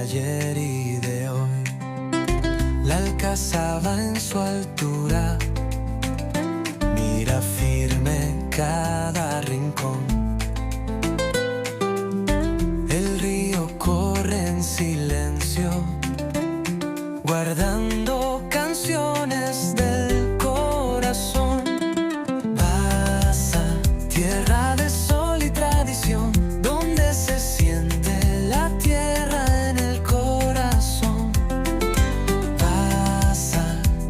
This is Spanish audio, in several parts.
ayer y de hoy. La alcazaba en su altura, mira firme cada rincón. El río corre en silencio, guardando canciones del corazón. Pasa, tierra de sol y tradición, donde se siente la tierra en el corazón. Pasa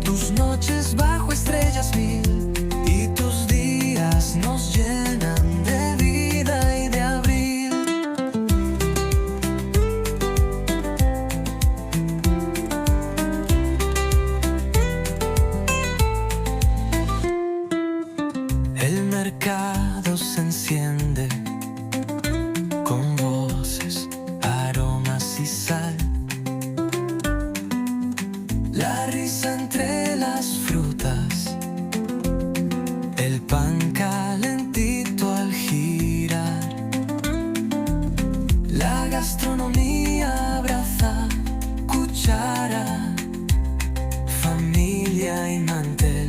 tus noches bajo estrellas mil, y tus días nos llenan de vida y de abril. El mercado se enciende con voces, aromas y sal. La risa entre las frutas, el pan calentito al girar. La gastronomía abraza cuchara, familia y mantel.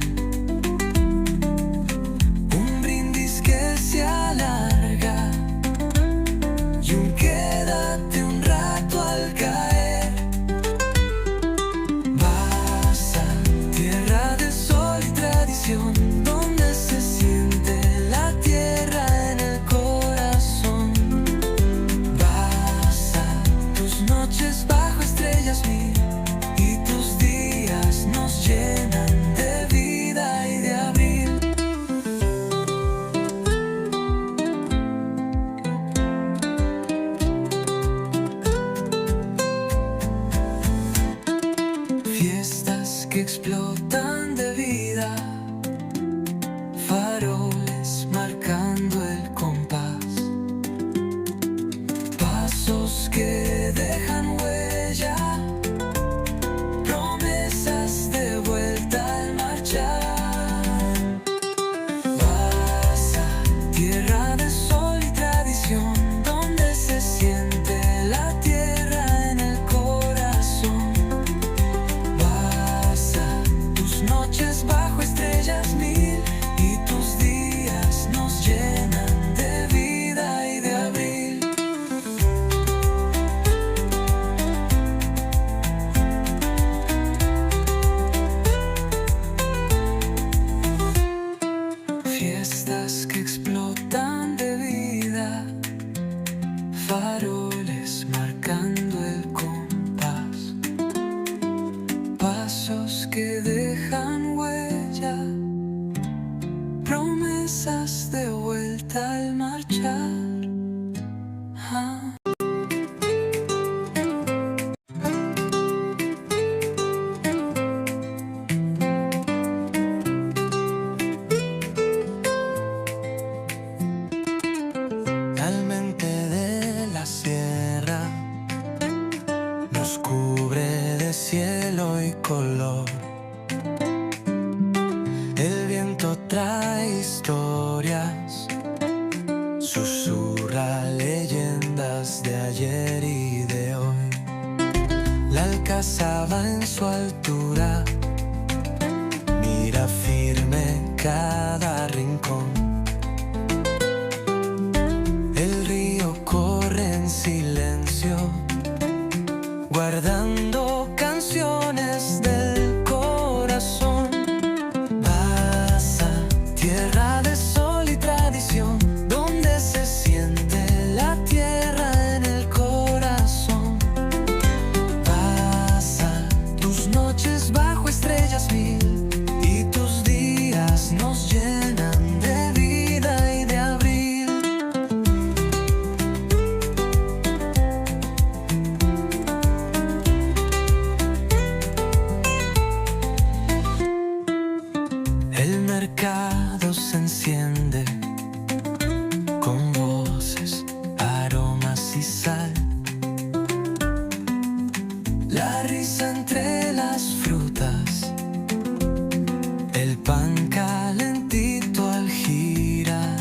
Un brindis que se alarga y un quédate un rato al caer. Pasa, tierra de sol y tradición, donde se siente la tierra en el corazón. Pasa tus noches bajo estrellas mil, y tus días nos llenan de vida y de abril. Fiestas que explotan de vida, faroles marcando el compás, pasos que dejan huella, promesas de vuelta al marchar. Pasa, tierra de sol y tradición, donde se siente la tierra en el corazón. Pasa tus noches bajo estrellas mil, y tus días nos llenan de vida y de abril. Fiestas que explotan de vida, faroles marcando el compás, pasos que dejan huella, promesas de vuelta al marchar. Ah. Realmente de la sierra nos cubre de cielo y color. El viento trae historias, susurra leyendas de ayer y de hoy. La alcazaba en su altura, mira firme cada rincón. El río corre en silencio, guardando canciones del corazón. Pasa, tierra de sol y tradición, donde se siente la tierra en el corazón. Pasa tus noches bajo estrellas mil, y tus días nos llenan de vida y de abril. El mercado se enciende con voces, aromas y sal. La risa entre las frutas, el pan calentito al girar.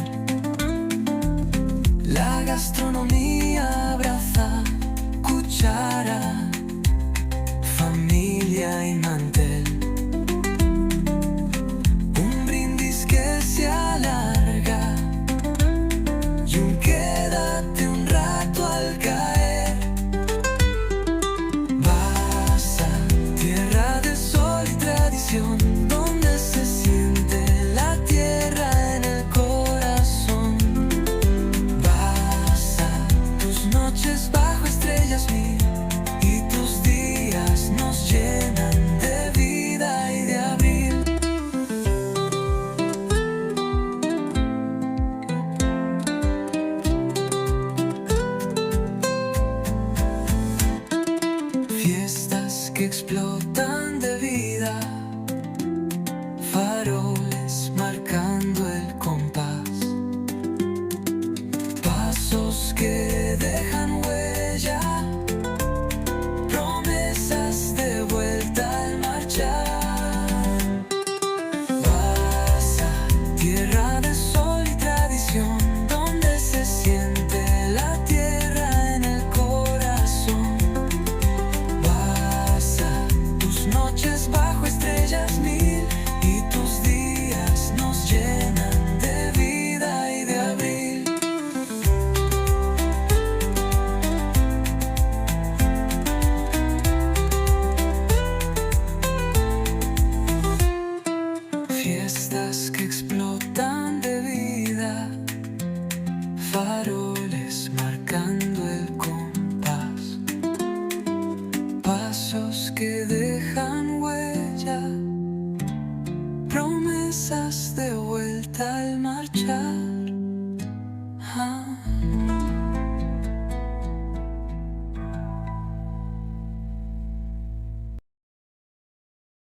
La gastronomía abraza cuchara, y mantel. Un brindis que se alarga y un quédate un rato al caer. Vas a tierra de sol y tradición, donde se siente la tierra en el corazón. Vas a tus noches bajo estrellas mil, y tus días nos llenan de vida y de abril. Fiestas que explotan de vida, faroles marcando el compás, pasos que dejan huella, promesas de vuelta al marchar. Vas a tierra de sol y tradición, donde se siente la tierra en el corazón. Vas a tus noches bajo estrellas mil, y tus días nos llenan de vida y de abril. Fiestas que explotan de vida, faroles marcando el compás, pasos que dejan huella, promesas de vuelta al marchar.